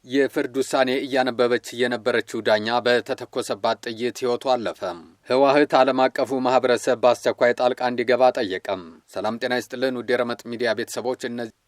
የፍርድ ውሳኔ እያነበበች የነበረችው ዳኛ በተተኮሰባት ጥይት ሕይወቷ አለፈ። ህወሓት ዓለም አቀፉ ማህበረሰብ በአስቸኳይ ጣልቃ እንዲገባ ጠየቀም። ሰላም ጤና ይስጥልን ውድ የረመጥ ሚዲያ ቤተሰቦች፣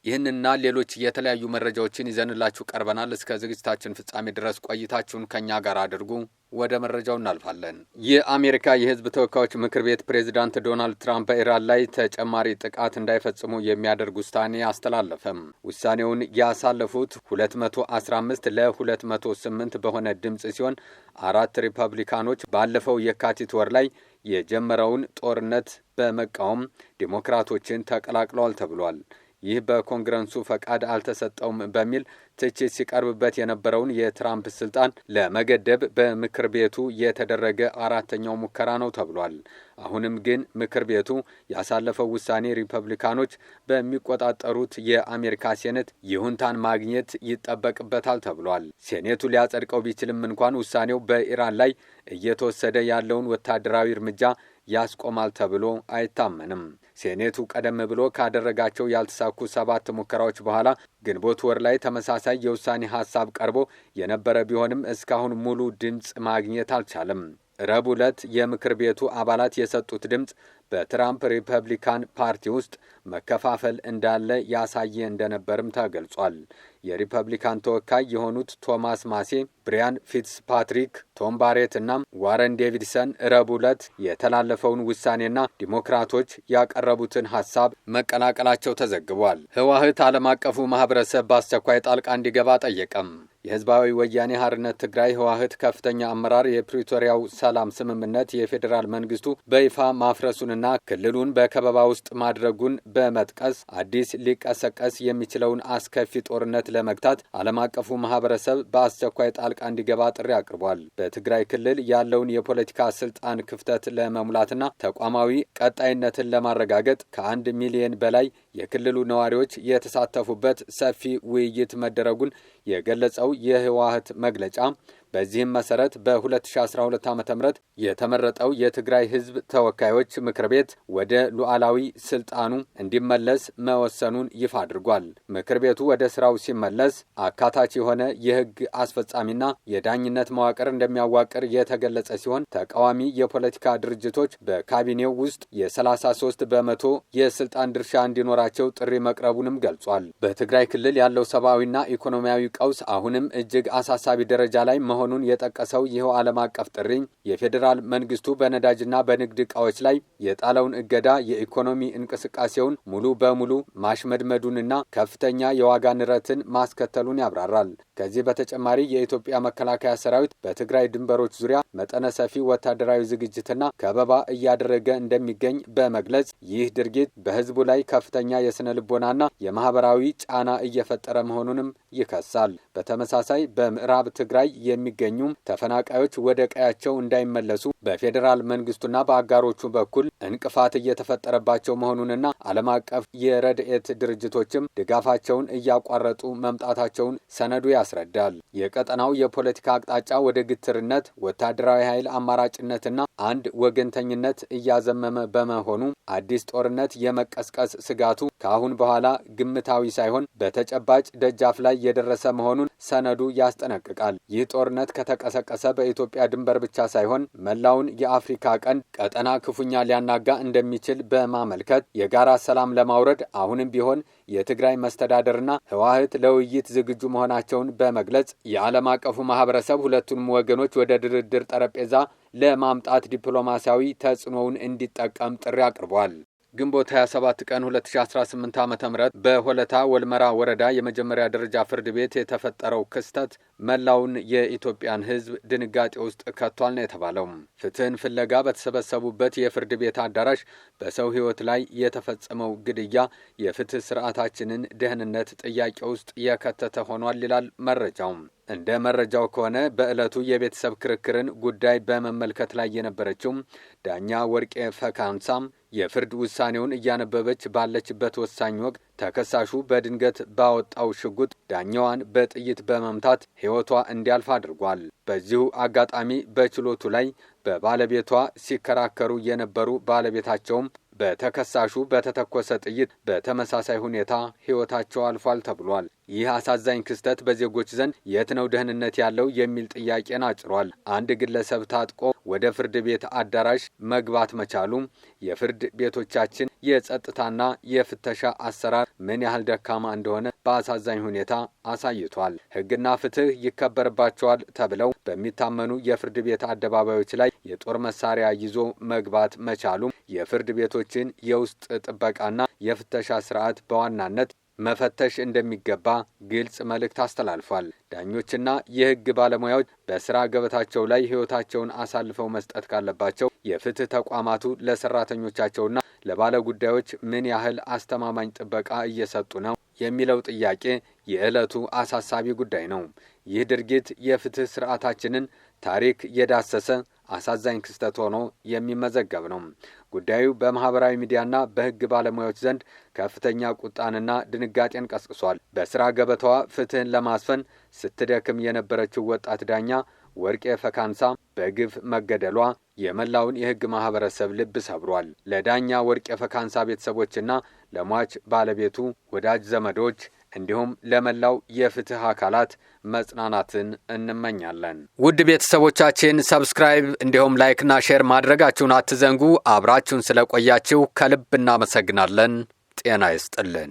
ይህንና ሌሎች የተለያዩ መረጃዎችን ይዘንላችሁ ቀርበናል። እስከ ዝግጅታችን ፍጻሜ ድረስ ቆይታችሁን ከኛ ጋር አድርጉ። ወደ መረጃው እናልፋለን። የአሜሪካ የህዝብ ተወካዮች ምክር ቤት ፕሬዝዳንት ዶናልድ ትራምፕ በኢራን ላይ ተጨማሪ ጥቃት እንዳይፈጽሙ የሚያደርግ ውሳኔ አስተላለፈም። ውሳኔውን ያሳለፉት 215 ለ208 በሆነ ድምጽ ሲሆን 4 ሪፐብሊካኖች ባለፈው የካቲት ወር ላይ የጀመረውን ጦርነት በመቃወም ዲሞክራቶችን ተቀላቅለዋል ተብሏል። ይህ በኮንግረሱ ፈቃድ አልተሰጠውም በሚል ትችት ሲቀርብበት የነበረውን የትራምፕ ስልጣን ለመገደብ በምክር ቤቱ የተደረገ አራተኛው ሙከራ ነው ተብሏል። አሁንም ግን ምክር ቤቱ ያሳለፈው ውሳኔ ሪፐብሊካኖች በሚቆጣጠሩት የአሜሪካ ሴኔት ይሁንታን ማግኘት ይጠበቅበታል ተብሏል። ሴኔቱ ሊያጸድቀው ቢችልም እንኳን ውሳኔው በኢራን ላይ እየተወሰደ ያለውን ወታደራዊ እርምጃ ያስቆማል ተብሎ አይታመንም። ሴኔቱ ቀደም ብሎ ካደረጋቸው ያልተሳኩ 7 ሙከራዎች በኋላ ግንቦት ወር ላይ ተመሳሳይ የውሳኔ ሐሳብ ቀርቦ የነበረ ቢሆንም እስካሁን ሙሉ ድምጽ ማግኘት አልቻለም። ረቡዕ ዕለት የምክር ቤቱ አባላት የሰጡት ድምጽ በትራምፕ ሪፐብሊካን ፓርቲ ውስጥ መከፋፈል እንዳለ ያሳየ እንደነበርም ተገልጿል። የሪፐብሊካን ተወካይ የሆኑት ቶማስ ማሴ፣ ብሪያን ፊትስፓትሪክ፣ ቶም ባሬት እና ዋረን ዴቪድሰን ረቡዕ ዕለት የተላለፈውን ውሳኔና ዲሞክራቶች ያቀረቡትን ሐሳብ መቀላቀላቸው ተዘግቧል። ህወሓት ዓለም አቀፉ ማህበረሰብ በአስቸኳይ ጣልቃ እንዲገባ ጠየቀም። የህዝባዊ ወያኔ ሓርነት ትግራይ ህወሓት ከፍተኛ አመራር የፕሪቶሪያው ሰላም ስምምነት የፌዴራል መንግስቱ በይፋ ማፍረሱንና ክልሉን በከበባ ውስጥ ማድረጉን በመጥቀስ አዲስ ሊቀሰቀስ የሚችለውን አስከፊ ጦርነት ለመግታት ዓለም አቀፉ ማህበረሰብ በአስቸኳይ ጣልቃ እንዲገባ ጥሪ አቅርቧል። በትግራይ ክልል ያለውን የፖለቲካ ስልጣን ክፍተት ለመሙላትና ተቋማዊ ቀጣይነትን ለማረጋገጥ ከ1 ሚሊዮን በላይ የክልሉ ነዋሪዎች የተሳተፉበት ሰፊ ውይይት መደረጉን የገለጸው የህወሓት መግለጫ በዚህም መሰረት በ2012 ዓ.ም የተመረጠው የትግራይ ህዝብ ተወካዮች ምክር ቤት ወደ ሉዓላዊ ስልጣኑ እንዲመለስ መወሰኑን ይፋ አድርጓል። ምክር ቤቱ ወደ ስራው ሲመለስ አካታች የሆነ የህግ አስፈጻሚና የዳኝነት መዋቅር እንደሚያዋቅር የተገለጸ ሲሆን ተቃዋሚ የፖለቲካ ድርጅቶች በካቢኔው ውስጥ የ33 በመቶ የስልጣን ድርሻ እንዲኖራቸው ጥሪ መቅረቡንም ገልጿል። በትግራይ ክልል ያለው ሰብአዊና ኢኮኖሚያዊ ቀውስ አሁንም እጅግ አሳሳቢ ደረጃ ላይ መሆኑን የጠቀሰው ይኸው ዓለም አቀፍ ጥሪ የፌዴራል መንግስቱ በነዳጅና በንግድ ዕቃዎች ላይ የጣለውን እገዳ የኢኮኖሚ እንቅስቃሴውን ሙሉ በሙሉ ማሽመድመዱንና ከፍተኛ የዋጋ ንረትን ማስከተሉን ያብራራል። ከዚህ በተጨማሪ የኢትዮጵያ መከላከያ ሰራዊት በትግራይ ድንበሮች ዙሪያ መጠነ ሰፊ ወታደራዊ ዝግጅትና ከበባ እያደረገ እንደሚገኝ በመግለጽ ይህ ድርጊት በህዝቡ ላይ ከፍተኛ የስነ ልቦናና የማህበራዊ ጫና እየፈጠረ መሆኑንም ይከሳል። በተመሳሳይ በምዕራብ ትግራይ የሚገኙ ተፈናቃዮች ወደ ቀያቸው እንዳይመለሱ በፌዴራል መንግስቱና በአጋሮቹ በኩል እንቅፋት እየተፈጠረባቸው መሆኑንና ዓለም አቀፍ የረድኤት ድርጅቶችም ድጋፋቸውን እያቋረጡ መምጣታቸውን ሰነዱ ያስረዳል። የቀጠናው የፖለቲካ አቅጣጫ ወደ ግትርነት፣ ወታደራዊ ኃይል አማራጭነትና አንድ ወገንተኝነት እያዘመመ በመሆኑ አዲስ ጦርነት የመቀስቀስ ስጋቱ ከአሁን በኋላ ግምታዊ ሳይሆን በተጨባጭ ደጃፍ ላይ የደረሰ መሆኑን ሰነዱ ያስጠነቅቃል። ይህ ጦርነት ከተቀሰቀሰ በኢትዮጵያ ድንበር ብቻ ሳይሆን መላውን የአፍሪካ ቀንድ ቀጠና ክፉኛ ሊያናጋ እንደሚችል በማመልከት የጋራ ሰላም ለማውረድ አሁንም ቢሆን የትግራይ መስተዳደርና ህወሓት ለውይይት ዝግጁ መሆናቸውን በመግለጽ የዓለም አቀፉ ማህበረሰብ ሁለቱንም ወገኖች ወደ ድርድር ጠረጴዛ ለማምጣት ዲፕሎማሲያዊ ተጽዕኖውን እንዲጠቀም ጥሪ አቅርቧል። ግንቦት 27 ቀን 2018 ዓ.ም በሆለታ ወልመራ ወረዳ የመጀመሪያ ደረጃ ፍርድ ቤት የተፈጠረው ክስተት መላውን የኢትዮጵያን ህዝብ ድንጋጤ ውስጥ ከቷል ነው የተባለው። ፍትህን ፍለጋ በተሰበሰቡበት የፍርድ ቤት አዳራሽ በሰው ህይወት ላይ የተፈጸመው ግድያ የፍትህ ስርዓታችንን ደህንነት ጥያቄ ውስጥ የከተተ ሆኗል ይላል መረጃው። እንደ መረጃው ከሆነ በዕለቱ የቤተሰብ ክርክርን ጉዳይ በመመልከት ላይ የነበረችው ዳኛ ወርቄ ፈካንሳም የፍርድ ውሳኔውን እያነበበች ባለችበት ወሳኝ ወቅት ተከሳሹ በድንገት ባወጣው ሽጉጥ ዳኛዋን በጥይት በመምታት ሕይወቷ እንዲያልፍ አድርጓል። በዚሁ አጋጣሚ በችሎቱ ላይ በባለቤቷ ሲከራከሩ የነበሩ ባለቤታቸውም በተከሳሹ በተተኮሰ ጥይት በተመሳሳይ ሁኔታ ሕይወታቸው አልፏል ተብሏል። ይህ አሳዛኝ ክስተት በዜጎች ዘንድ የት ነው ደህንነት ያለው የሚል ጥያቄን አጭሯል። አንድ ግለሰብ ታጥቆ ወደ ፍርድ ቤት አዳራሽ መግባት መቻሉም የፍርድ ቤቶቻችን የጸጥታና የፍተሻ አሰራር ምን ያህል ደካማ እንደሆነ በአሳዛኝ ሁኔታ አሳይቷል። ሕግና ፍትህ ይከበርባቸዋል ተብለው በሚታመኑ የፍርድ ቤት አደባባዮች ላይ የጦር መሳሪያ ይዞ መግባት መቻሉም የፍርድ ቤቶችን የውስጥ ጥበቃና የፍተሻ ስርዓት በዋናነት መፈተሽ እንደሚገባ ግልጽ መልእክት አስተላልፏል። ዳኞችና የሕግ ባለሙያዎች በስራ ገበታቸው ላይ ሕይወታቸውን አሳልፈው መስጠት ካለባቸው የፍትህ ተቋማቱ ለሰራተኞቻቸውና ለባለጉዳዮች ምን ያህል አስተማማኝ ጥበቃ እየሰጡ ነው የሚለው ጥያቄ የዕለቱ አሳሳቢ ጉዳይ ነው። ይህ ድርጊት የፍትህ ስርዓታችንን ታሪክ የዳሰሰ አሳዛኝ ክስተት ሆኖ የሚመዘገብ ነው። ጉዳዩ በማህበራዊ ሚዲያና በሕግ ባለሙያዎች ዘንድ ከፍተኛ ቁጣንና ድንጋጤን ቀስቅሷል። በስራ ገበታዋ ፍትህን ለማስፈን ስትደክም የነበረችው ወጣት ዳኛ ወርቄ ፈካንሳ በግፍ መገደሏ የመላውን የሕግ ማህበረሰብ ልብ ሰብሯል። ለዳኛ ወርቄ ፈካንሳ ቤተሰቦችና ለሟች ባለቤቱ ወዳጅ ዘመዶች እንዲሁም ለመላው የፍትህ አካላት መጽናናትን እንመኛለን። ውድ ቤተሰቦቻችን ሰብስክራይብ እንዲሁም ላይክና ሼር ማድረጋችሁን አትዘንጉ። አብራችሁን ስለቆያችሁ ከልብ እናመሰግናለን። ጤና ይስጥልን።